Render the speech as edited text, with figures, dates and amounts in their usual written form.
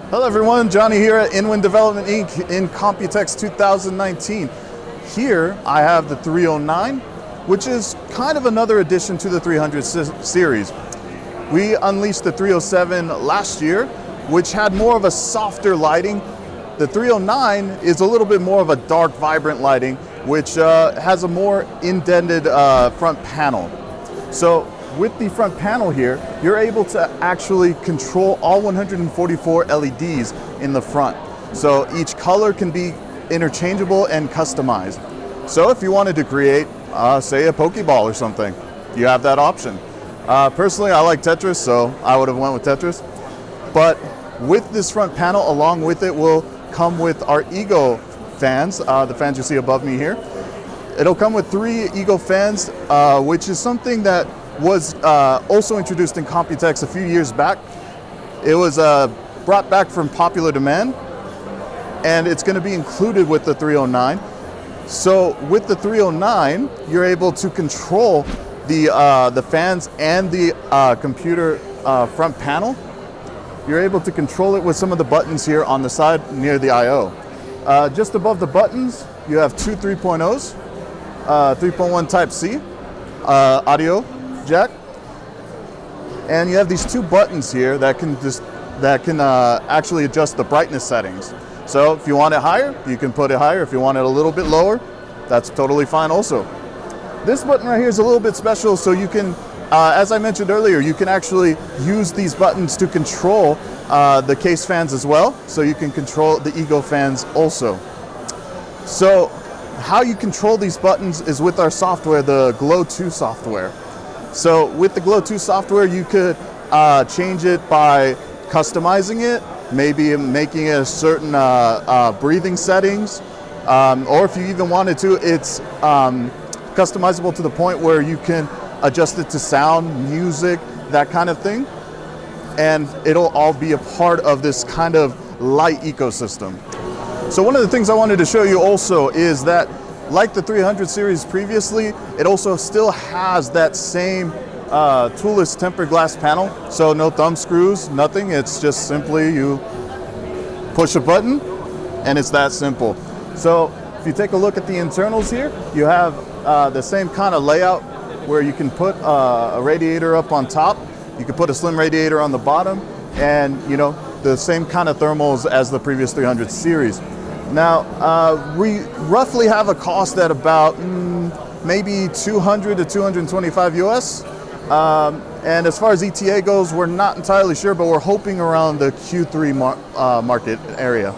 Hello everyone, Johnny here at InWin Development Inc. in Computex 2019. Here I have the 309, which is kind of another addition to the 300 series. We unleashed the 307 last year, which had more of a softer lighting. The 309 is a little bit more of a dark, vibrant lighting, which has a more indented front panel. So with the front panel here, you're able to actually control all 144 LEDs in the front. So each color can be interchangeable and customized. So if you wanted to create, say, a Pokeball or something, you have that option. Personally, I like Tetris, so I would have went with Tetris. But with this front panel, along with it will come with our Ego fans, the fans you see above me here. It'll come with 3 Ego fans, which is something that was also introduced in Computex a few years back. It was brought back from popular demand, and it's going to be included with the 309. So with the 309, you're able to control the fans and the computer front panel. You're able to control it with some of the buttons here on the side near the I/O. Just above the buttons, you have 2 3.0s, 3.1 Type-C audio jack, and you have these 2 buttons here that can actually adjust the brightness settings. So if you want it higher, you can put it higher. If you want it a little bit lower, that's totally fine also. This button right here is a little bit special, so you can, as I mentioned earlier, you can actually use these buttons to control the case fans as well, so you can control the Ego fans also. So how you control these buttons is with our software, the Glow 2 software. So with the Glow 2 software, you could change it by customizing it, maybe making it a certain breathing settings, or if you even wanted to, it's customizable to the point where you can adjust it to sound, music, that kind of thing, and it'll all be a part of this kind of light ecosystem. So one of the things I wanted to show you also is that, like the 300 series previously, it also still has that same toolless tempered glass panel. So no thumb screws, nothing. It's just simply you push a button and it's that simple. So if you take a look at the internals here, you have the same kind of layout where you can put a radiator up on top. You can put a slim radiator on the bottom, and the same kind of thermals as the previous 300 series. Now, we roughly have a cost at about maybe 200 to 225 US. And as far as ETA goes, we're not entirely sure, but we're hoping around the Q3 market area.